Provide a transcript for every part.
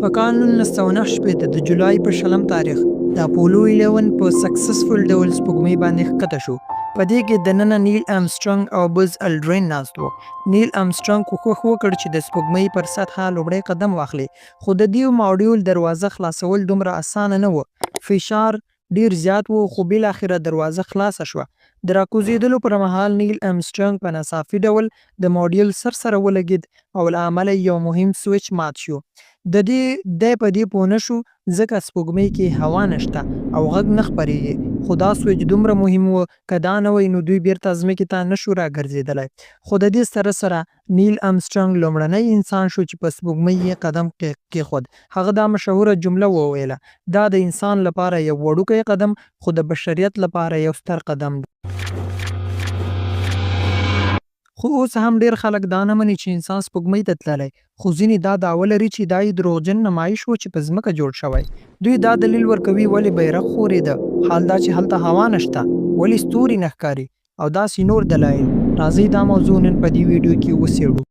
په کال 1969 د جولای په 20 تاریخ د اپولو 11 په سکسسفل ډول سپوږمۍ باندې ښکته شو. په دې کې دننه نیل آرمسټرانګ او بز الډرین ناست وو. نیل آرمسټرانګ کوښښ وکړ چې د سپوږمۍ پر سطحه لومړی قدم واخلي، خو د دې ماډیول دروازه خلاصول دومره اسانه نه و. فشار ډیر زیات و، خو بالاخره دروازه خلاصه شوه. د راکوزېدلو پر مهال نیل آرمسټرانګ په ناڅاپي ډول د ماډیول سره ولګید او له امله یو مهم سویچ مات شو. دی په دې پوه نه شو ځکه سپوږمۍ کې هوا نشته او غږ نه خپریږي. خو دا سویچ دومره مهم و که دا نه وی نو دوی بیرته ځمکې ته نشو راګرځېدلی. خو د دې سره سره نیل آرمسټرانګ لومړنی انسان شو چې په سپوږمۍ یې قدم کېښود. هغه دا مشهوره جمله وویله: دا د انسان لپاره یو وړوکی قدم، خو د بشریت لپاره یو ستر قدم دی. خو اوس هم ډیر خلک دا نه مني چې انسان سپوږمۍ ته تللی، خو ځینې دا دعوه لري چې دا یې دروغجن نمایش و چې په ځمکه جوړ شوی. دوی دا دلیل ورکوي ولې بیرغ ښورېده، حال دا چې هلته هوا نشته، ولې ستوري نه ښکاري او داسې نور دلایل. راځئ دا موضوع نن په دې ویډیو کې وڅېړو.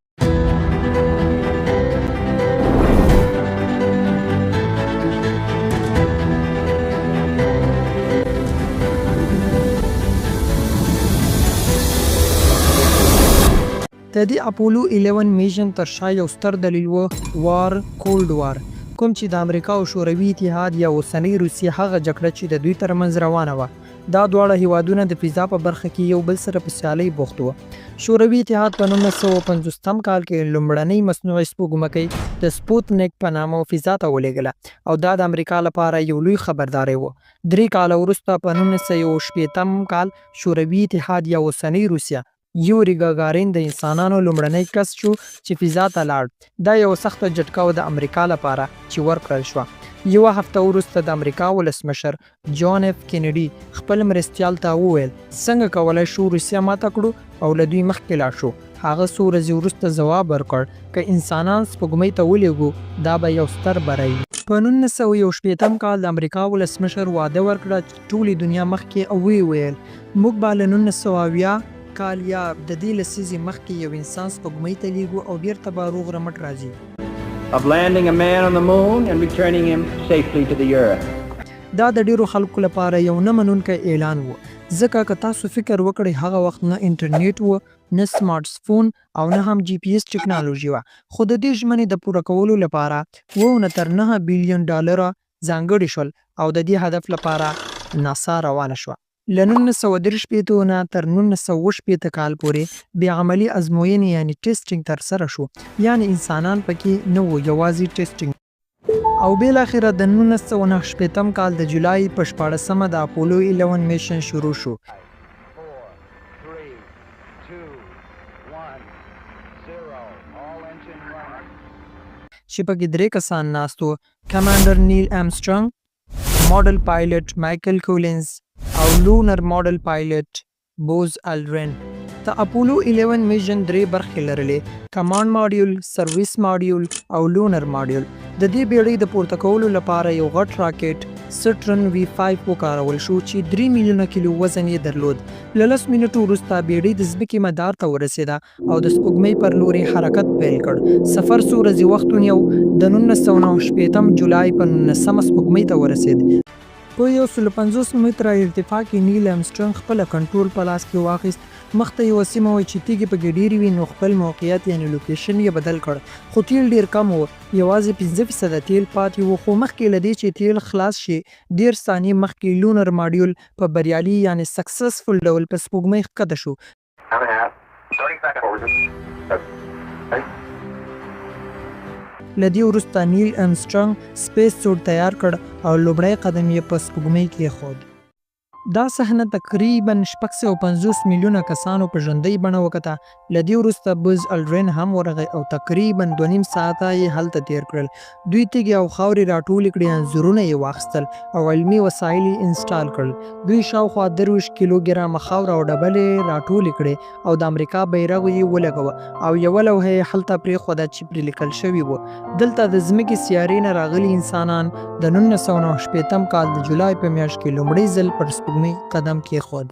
د دې اپولو 11 میشن تر شا یو ستر دلیل و کولډ وار، کوم چې د امریکا او شوروي اتحاد یا اوسنۍ روسیې هغه جګړه چې د دوی ترمنځ روانه وه. دا دواړه هیوادونه د فضا په برخه کې یو بل سره په سیالۍ بوخت وو. شوروي اتحاد په 1950 کال کې لومړنۍ مصنوعي سپوږمکۍ د سپوتنیک په نامه فضا ته ولېږله او دا د امریکا لپاره یو لوی خبرداری و. 3 کاله وروسته په 1960 کال شوروي اتحاد یا اوسنۍ روسیه یوري ګاګارین د انسانانو لومړنی کس شو چې فضا ته لاړ. دا یو سخته جټکه وه د امریکا لپاره چې ورکړل شوه. یوه هفته وروسته د امریکا ولسمشر جان اف کینیډي خپل مرستیال ته وویل څنګه کولی شو روسیه ماته کړو او له دوی مخکې لاړ شو. هغه څو ورځې وروسته ځواب ورکړ که انسانان سپوږمۍ ته ولېږو دا به یو ستر بری وي. په 1960 کال د امریکا ولسمشر وعده ورکړه چې ټولې دنیا مخکې او ویل موږ به له 1970 کال یا د دې لسیزې مخکې یو انسان سپوږمۍ ته لیږو او بیرته به روغ رمټ راځي. Of landing a man on the moon and returning him safely to the earth. دا د ډیرو خلکو لپاره یو نه منونکی اعلان و، ځکه که تاسو فکر وکړئ هغه وخت نه انټرنیټ و، نه سمارټ فون او نه هم جی پی ایس ټکنالوژي وه. خو د دې ژمنې د پوره کولو لپاره 2 تر 9 بلین ډالره ځانګړي شول او د دې هدف لپاره ناسا روانه شوه. له 1963 نه تر 1960 کال پورې بې عملي ازموینې یعنی ټیسټینګ ترسره شو، یعنی انسانان پکې نه وو، یوازې ټیسټینګ. او بالاخره د 1969 کال د جولای په 14 د اپولو 11 میشن شروع شو. 4 3 2 1 0 all engine running. چې پکې 3 کسان ناست وو: کمانډر نیل آرمسټرانګ، ماډل پایلټ مایکل کولینز او لونر ماډل پایلټ بوز الډرین. د اپولو 11 میشن 3 برخې لرلې: کمانډ ماډیول، سرویس ماډیول او لونر ماډیول. د دې بیړۍ د پورته کولو لپاره یو غټ راکټ سټرن V5 وکارول شو چې 3 میلیونه کیلو وزن یې درلود. له 10 منټو وروسته بیړۍ د ځمکې مدار ته ورسېده او د سپوږمۍ پر لور حرکت پیل کړ. سفر څو ورځې وخت ونیو. د 1969 جولای په 19 سپوږمۍ ته ورسېد. په 150 متره ارتفاع کې نیل آرمسټرانګ خپل کنټرول په لاس کې واخیست. مخته یوه سیمه وه چې تیږې پکې ډېرې وي نو خپل موقعیت یعنی لوکیشن یې بدل کړ. خو تیل ډېر کم و، یوازې 5% تیل پاتې و. خو مخکې له دې چې تیل خلاص شي 10 ثانیې مخکې لونر ماډیول په بریالي یعنی سکسسفل ډول په سپوږمۍ ښکته شو. له دې وروسته نیل آرمسټرانګ سپیس سوټ تیار کړ او لومړی قدم یې په سپوږمۍ کېښود. دا صحنه تقریبا 650 میلیونه کسانو په ژوندۍ بڼه وکته. له دې وروسته بز الډرین هم ورغی او تقریبا 2.5 ساعته یې هلته تیر کړل. دوی تیږې او خاورې راټولې کړې، انځورونه یې واخیستل او علمي وسایل یې انسټال کړل. دوی شاوخوا 23 کیلوګرامه خاوره او ډبلې راټولې کړې او د امریکا بیرغ یې ولګوه او یوه لوحه یې هلته پرېښوده چې پرې لیکل شوي وو دلته د ځمکې سیارې نه راغلي انسانان د 1969 کال د جولای په میاشت کې لومړی ځل پر سپوږمۍ قدم کېښود.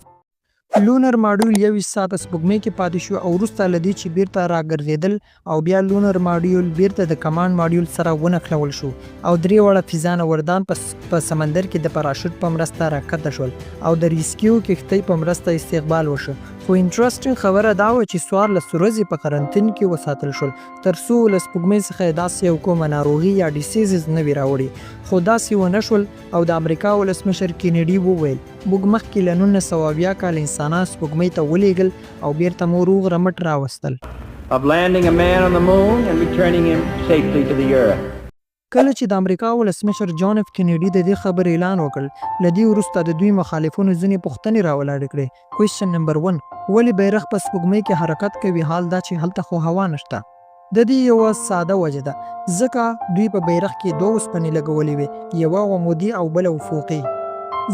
لونر ماډیول 21 ساعته سپوږمۍ کې پاتې شو او وروسته له دې چې بیرته راګرځېدل او بیا لونر ماډیول بیرته د کمانډ ماډیول سره ونښلول شو او درې واړه فضانوردان په سمندر کې د پاراشوټ په مرسته راکښته شول او د ریسکیو کښتۍ په مرسته استقبال وشو. خو انټرسټینګ خبره دا وه چې 14 ورځې په قرنطین کې وساتل شول تر څو له سپوږمۍ څخه داسې یو کومه ناروغي یا ډیسیزز نه وي راوړي، خو داسې ونه شول او د امریکا ولسمشر کینیډي وویل موږ مخکې له 1920 کال انسانان سپوږمۍ ته ولېږل او بیرته مو روغ رمټ راوستل. of landing a man on the moon and returning him safely to the earth. کله چې د امریکا ولسمشر جان اف کینیډي د دې خبر اعلان وکړ، له دې وروسته د دوی مخالفونو ځینې پوښتنې راولاړې کړې. کوېسچن نمبر 1، ولې بیرغ په سپوږمۍ کې حرکت کوي حال دا چې هلته خو هوا نشته؟ د دې یوه ساده وجه ده، ځکه دوی په بیرغ کې دوه اوسپنې لګولې وې، یوه عمودي او بله افقي.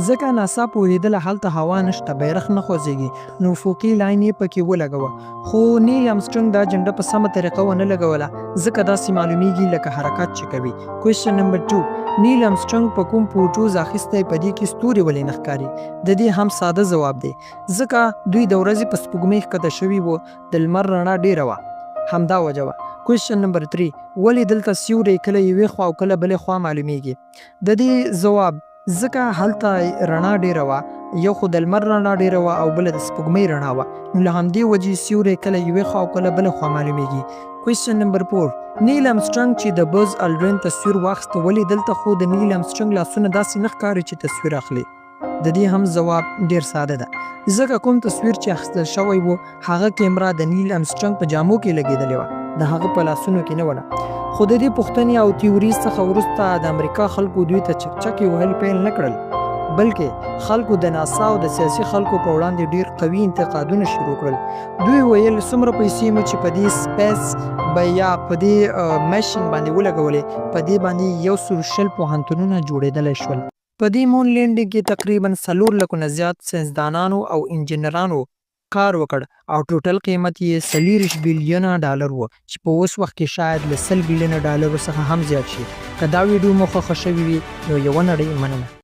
ځکه ناسا پوهېدله هلته هوا نشته، بیرغ نه خوځېږي، نو افقي لاین یې پکې ولګوه. خو نیل آرمسټرنګ دا جنډه په سمه طریقه ونه لګوله، ځکه داسې معلومیږي لکه حرکت چې کوي. کوېسچن نمبر 2، نیل آرمسټرنګ په کوم پوټوز اخیستی په دې کې ستوري ولې نه ښکاري؟ د دې هم ساده ځواب دی، ځکه دوی د ورځې په سپوږمۍ ښکته شوي وو، د لمر رڼا ډېره وه، همدا وجه وه. کوېسچن نمبر 3، ولې دلته سیوری کله یوې خوا او کله بلې خوا معلومیږي؟ د دې ځواب ځکه هلته رڼا ډېره وه، یو خو د لمر رڼا ډېره وه او بله د سپوږمۍ رڼا وه، نو له همدې وجې سیوری کله یوې خوا او کله بله خوا معلومیږي. کوېسچن نمبر 4، نیل آرمسټرنګ چې د بز الډرین تصویر واخیسته، ولې دلته خو د نیل آرمسټرنګ لاسونه داسې نه ښکاري چې تصویر اخلي؟ د دې هم ځواب ډېر ساده ده، ځکه کوم تصویر چې اخیستل شوی و هغه کیمرا د نیل آرمسټرنګ په جامو کې لګېدلې وه، د هغه په لاسونو کې نه وله. خو د دې پوښتنې او تیوري څخه وروسته د امریکا خلکو دوی ته چکچکې وهل پیل نه کړل، بلکې خلکو د ناسا او د سیاسي خلکو په وړاندې ډېر قوي انتقادونه شروع کړل. دوی ویل څومره پیسې مو چې په دې سپیس یا په دې میشن باندې ولګولې، په دې باندې 120 پوهنتونونه جوړېدلی شول. په دې مون لینډینګ کې تقریبا 4 لکو نه زیات ساینسدانانو او انجینرانو کار وکړ او ټوټل قیمت یې 40 بلیونه ډالر و، چې په اوس وخت کې شاید له 100 بلیونه ډالرو څخه هم زیات شي. که دا ویډیو مو خوښه شوې وي نو یوه نړۍ مننه.